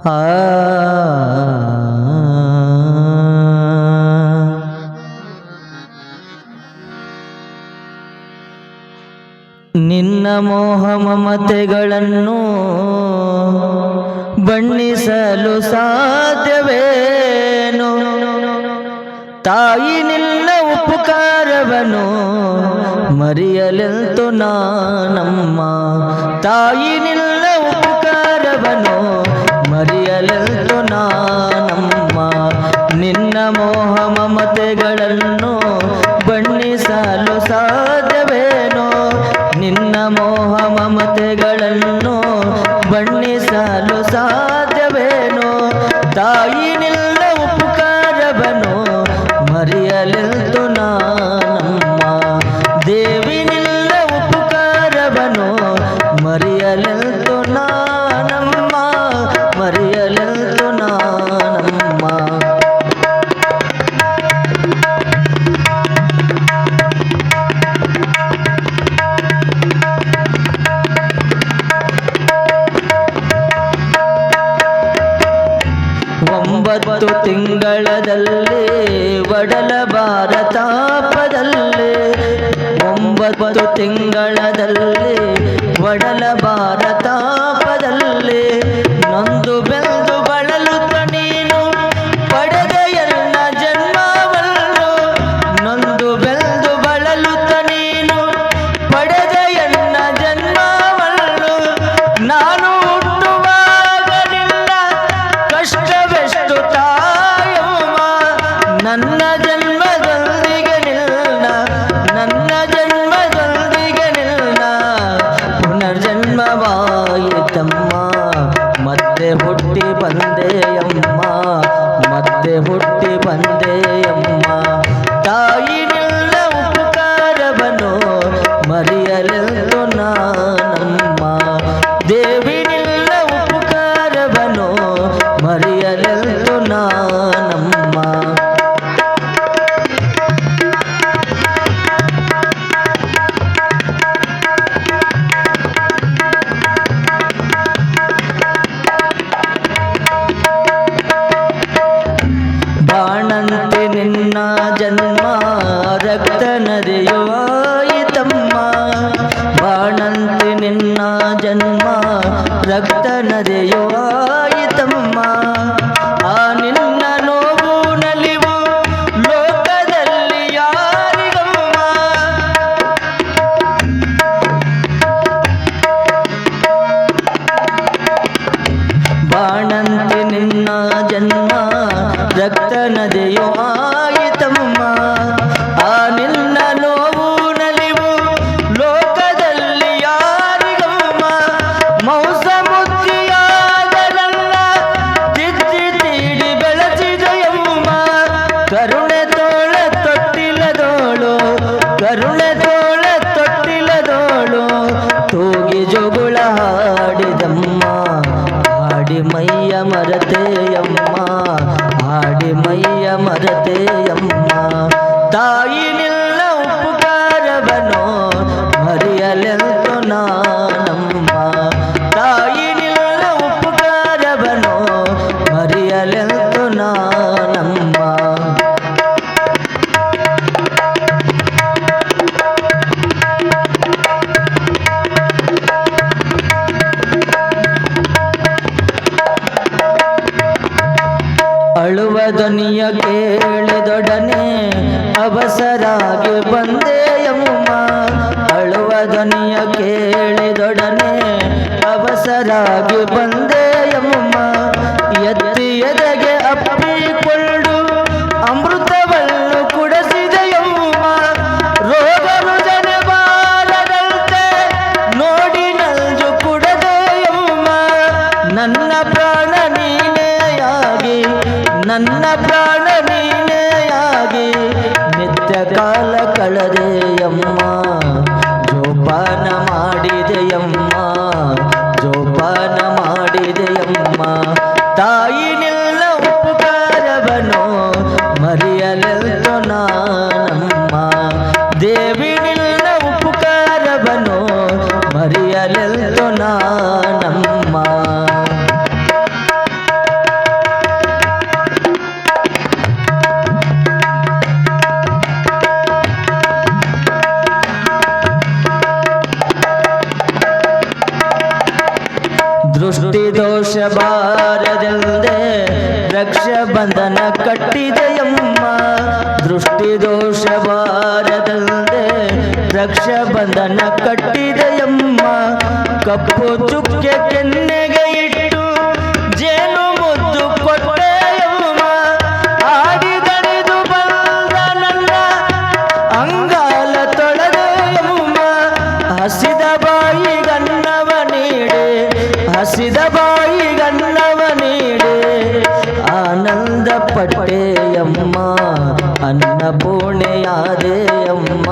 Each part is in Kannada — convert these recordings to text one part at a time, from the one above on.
ಆ ನಿನ್ನ ಮೋಹ ಮಮತೆಗಳನ್ನು ಬಣ್ಣಿಸಲು ಸಾಧ್ಯವೇನು? ತಾಯಿ ನಿನ್ನ ಉಪಕಾರವನ್ನು ಮರೆಯಲೆಂತು ನಾನಮ್ಮ. ತಾಯಿ ನಿನ್ನ ಉಪಕಾರವನ್ನು ಮರೆಯಲೆಂತು ನಾನಮ್ಮ. ನಿನ್ನ ಮೋಹ ಮಮತೆಗಳನ್ನು ಬಣ್ಣಿಸಲು ಸಾಧ್ಯವೇನೋ? ನಿನ್ನ ಮೋಹ ಮಮತೆಗಳನ್ನು ಬಣ್ಣಿಸಲು ಸಾಧ್ಯವೇನೋ? ತಾಯಿ ನಿನ್ನ ಉಪಕಾರವನ್ನು ಮರೆಯಲೆಂತು ನಾನಮ್ಮ. ದೇವಿ ನಿನ್ನ ಉಪಕಾರವನ್ನು ಮರೆಯಲೆಂತು ನಾನಮ್ಮ. ಮರೆಯಲೆಂತು ನಾನಮ್ಮ. ಒಂಬತ್ತು ತಿಂಗಳದಲ್ಲಿ ಒಡಲ ಭಾರತಾಪದಲ್ಲಿ. ಒಂಬತ್ತು ತಿಂಗಳದಲ್ಲಿ ಒಡಲ ಭಾರತಾಪದಲ್ಲಿ ನೊಂದು ಬೆಂದು ಬಳಲುತ್ತ ನೀನು ಪಡೆದ ಎಲ್ಲ ಜನ್ಮವನ್ನು. ನೊಂದು ಬೆಂದು ಬಳಲುತ್ತ ನೀನು ಪಡೆದ ಎಲ್ಲ ಜನ್ಮವನ್ನು. ನಾನು ಹುಟ್ಟುವಾಗ ನಿನ್ನ ಕಷ್ಟವೆಷ್ಟು ತಾಯಮ್ಮ. ನನ್ನ ಜನ್ಮದೊಂದಿಗೆ ನಿಲ್ಲ, ನನ್ನ ಜನ್ಮದೊಂದಿಗೆ ನಿಲ್ಲ. ಪುನರ್ಜನ್ಮವಾಯಿತಮ್ಮ, ಮತ್ತೆ ಹುಟ್ಟಿ ಬಂದೆಯಮ್ಮ. ಮತ್ತೆ ಹುಟ್ಟಿ ಬಂದೆಯಮ್ಮ. ತಾಯಿ ನಿನ್ನ ಉಪಕಾರವನ್ನು ಮರೆಯಲೆಂದು ನಾನಮ್ಮ. ದೇವಿ ನಿನ್ನ ಉಪಕಾರವನ್ನು ಮರೆಯಲೆಂದು ನಾನಮ್ಮ. ಬಾಣಂತೆ ನಿನ್ನ ಜನ್ಮ ರಕ್ತ ನದಿಯುವಾಯಿತಮ್ಮ. ಬಾಣಂತೆ ನಿನ್ನ ಜನ್ಮ ರಕ್ತ ನದಿಯುವಾಯಿತಮ್ಮ. ಆ ನಿನ್ನ ನೋವು ನಲಿವು ಲೋಕದಲ್ಲಿ ಯಾರಿಗಮ್ಮ? ಬಾಣಂತೆ ನಿನ್ನ ಜನ್ಮ ರಕ್ತ ನದಿಯು ಆಯಿತಮ್ಮ. ಆ ನಿನ್ನ ನೋವು ನಲಿವು ಲೋಕದಲ್ಲಿ ಯಾರಿಗಮ್ಮ? ಮೌಸ ಮುಚ್ಚಿಯಾದ ನನ್ನ ತಿದ್ದಿ ತೀಡಿ ಬೆಳೆಸಿದೆಯಮ್ಮ. ಕರುಣೆ ತೋಳ ತೊಟ್ಟಿಲದೋಳು, ಕರುಣೆ ತೋಳ ತೊಟ್ಟಿಲದೋಳು ತೂಗಿ ಜೋಗುಳ ಹಾಡಿದಮ್ಮ. ಹಾಡಿ ಮೈಯ ಮರತೆಯಮ್ಮ, ಹಾಡಿ ಮೈಯ ಮರತೆಯಮ್ಮ. ತಾಯಿ ನಿನ್ನ ಉಪಕಾರವನ್ನು ಮರೆಯಲೆಂತು ನಾನಮ್ಮ. ತಾಯಿ ನಿನ್ನ ಉಪಕಾರವನ್ನು ಮರೆಯಲೆಂತು ನಾನಮ್ಮ. ಅಳುವ ಧ್ವನಿಯ ಕೇಳಿದೊಡನೆ ಅವಸರಾಗಿ ಬಂದೆಯಮ್ಮ. ಅಳುವ ಧ್ವನಿಯ ಕೇಳಿದೊಡನೆ ಅವಸರಾಗಿ ಬಂದೆಯಮ್ಮ. ಎತ್ತಿ ಎದೆಗೆ ಅಪ್ಪಿಕೊಂಡು ಅಮೃತವನ್ನು ಕುಡಿಸಿದೆಯಮ್ಮ. ರೋಗ ರುಜನ ಬಾರದಂತೆ ನೋಡಿ ನಲ್ಜು ಕುಡದೆಯಮ್ಮ. ನನ್ನ ಪ್ರಾಣ ನೀನೆಯಾಗಿ, ನನ್ನ ಪ್ರಾಣ ನೀನೆಯಾಗಿ ನಿತ್ಯ ಕಾಲ ಕಳೆದೆಯಮ್ಮ. ಜೋಪಾನ ಮಾಡಿದೆಯಮ್ಮ, ಜೋಪಾನ ಮಾಡಿದೆಯಮ್ಮ. ತಾಯಿ ನಿನ್ನ ಉಪಕಾರವನ್ನು ಮರೆಯಲೆಂದು ನಾನಮ್ಮ. ದೇವಿ ನಿನ್ನ ಉಪಕಾರವನ್ನು ಮರೆಯಲೆಂದು ನಾನಮ್ಮ. ದೃಷ್ಟಿ ದೋಷ ಬಾರದೆಂದೇ ರಕ್ಷಾಬಂಧನ ಕಟ್ಟಿದೆಯಮ್ಮ. ದೃಷ್ಟಿ ದೋಷ ಬಾರದೆಂದೇ ರಕ್ಷಾಬಂಧನ ಕಟ್ಟಿದೆಯಮ್ಮ. ಕಪ್ಪು ಚುಕ್ಕೆ ಕೆನ್ನೆಗೆ ಇಟ್ಟು ಜೇನು ಮುದ್ದು ಕೊಟ್ಟೆಯಮ್ಮ. ಆಡಿದಣಿದು ಬಂದ ನನ್ನ ಅಂಗಾಲ ತೊಳೆದೆಯಮ್ಮ. ಹಸಿದ ಬಾಯಿಗನ್ನವ ನೀಡೆ, ಹಸಿದ ಬಾಯಿಗನ್ನವ ನೀಡೆ. ಆನಂದ ಪಟ್ಟೆಯಮ್ಮ, ಅನ್ನಪೂರ್ಣೆಯಾದೆಯಮ್ಮ,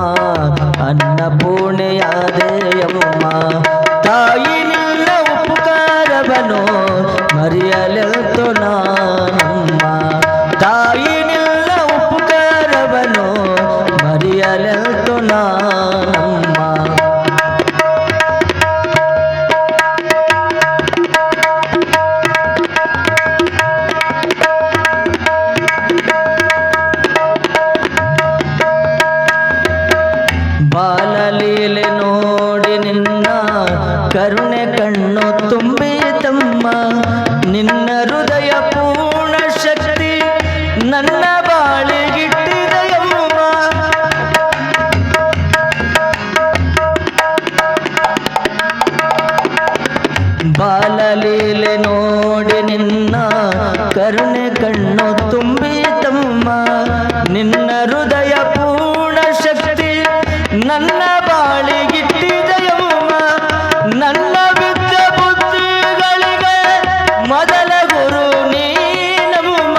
ಅನ್ನಪೂರ್ಣೆಯಾದೆಯಮ್ಮ. ತಾಯಿ ನಿನ್ನ ಉಪಕಾರವನು ಮರೆಯಲೆಂತು ನಾನಮ್ಮ. ತಾಯಿ ನಿನ್ನ ಉಪಕಾರವನು ಮರೆಯಲೆಂತು ನಾನಮ್ಮ. ಬಾಲಲೀಲೆ ನೋಡಿ ನಿನ್ನ ಕರುಣೆ ಕಣ್ಣು ತುಂಬಿತಮ್ಮ. ನಿನ್ನ ಹೃದಯ ಪೂರ್ಣ ಶಕ್ತಿ ನನ್ನ ಬಾಳಿಗಿಟ್ಟಿದೆಯಮ್ಮ. ಬಾಲಲೀಲೆ ನೋಡಿ ನಿನ್ನ ಕರುಣೆ ಕಣ್ಣು ತುಂಬಿತಮ್ಮ. ನಿನ್ನ ಹೃದಯ ಪೂರ್ಣ ಶಕ್ತಿ ನನ್ನ ಬಾಳಿಗಿಟ್ಟಿದೆಯಮ್ಮ. ನನ್ನ ಬಿದ್ದ ಬುದ್ಧಿಗಳಿಗೆ ಮೊದಲ ಗುರು ನೀನಮ್ಮ.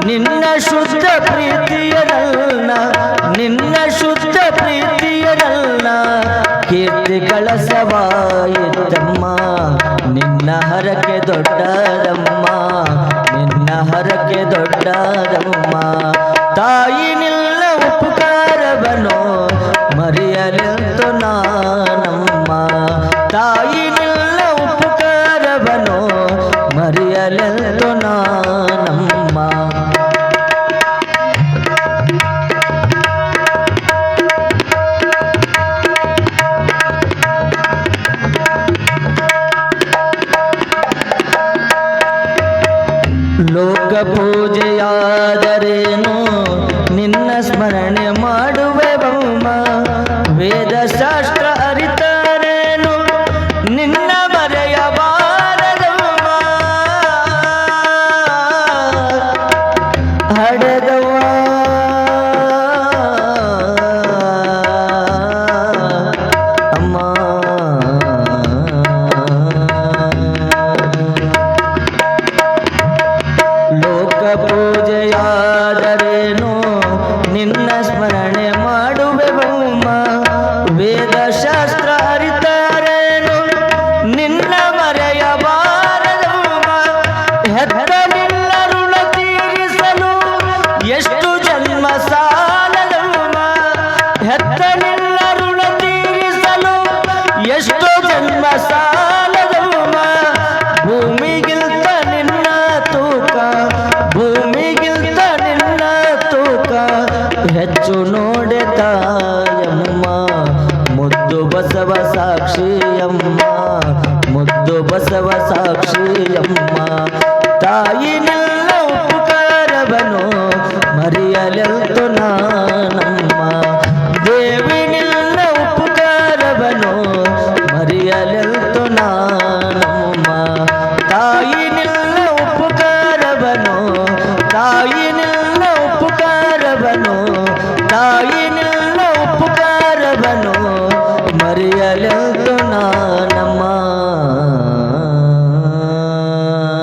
ನಿನ್ನ ಶುದ್ಧ ಪ್ರೀತಿಯನಲ್ಲ, ನಿನ್ನ ಶುದ್ಧ ಪ್ರೀತಿಯನಲ್ಲ. ಕೀರ್ತಿ ಕಳಸವಾಯಿತಮ್ಮ, ನಿನ್ನ ಹರಕೆ ದೊಡ್ಡದಮ್ಮ, ನಿನ್ನ ಹರಕೆ ದೊಡ್ಡದಮ್ಮ. ತಾಯಿ ನಿನ್ನ ಉಪಕಾರವನು ಮರೆಯಲೆಂತು ನಾನಮ್ಮ. ತಾಯಿ ನಿನ್ನ ಉಪಕಾರವನು ಮರೆಯಲೆಂತು ನಾನಮ್ಮ. ಲೋಕ ಪೂಜೆಯಾದರೇನು ನಿನ್ನ ಸ್ಮರಣೆ ಮಾಡುವೆವಮ್ಮ. ವೇದ ಶಾಸ್ತ್ರ ಅರಿತರೇನು ನಿನ್ನ ಮರೆಯಬಾರದಮ್ಮ. ಹಡೆದವ ಅಮ್ಮ. ಲೋಕ ಪೂಜೆಯಾದರೇನು ನಿನ್ನ ಸ್ಮರಣೆ ಮಾಡುವೆವಮ್ಮ. ವೇದ ಶಾಸ್ತ್ರ ಅರಿತರೇನು ನಿನ್ನ ಮರೆಯಬಾರದಮ್ಮ. ಹೆತ್ತ ನಿನ್ನ ಋಣ ತೀರಿಸಲು ಎಷ್ಟು ಜನ್ಮ ಸಾಲದಮ್ಮ. ಹೆತ್ತ ನಿನ್ನ ಋಣ ತೀರಿಸಲು ಎಷ್ಟು ಜನ್ಮ ಸಾಲದಮ್ಮ. ಭೂಮಿಗಿಲ್ತ ನಿನ್ನ ತೂಕ, ಭೂಮಿಗಿಲ್ತ ನಿನ್ನ ತೂಕ ಹೆಚ್ಚು ನೋಡೆ ತಾಯಮ್ಮ. ಮುದ್ದು ಬಸವ ಸಾಕ್ಷಿಯಮ್ಮ, ಮುದ್ದು ಬಸವ ಸಾಕ್ಷಿಯಮ್ಮ. ತಾಯಿ ನಿನ್ನ ಉಪಕಾರವನು ಮರೆಯಲೆಂತು ನಾ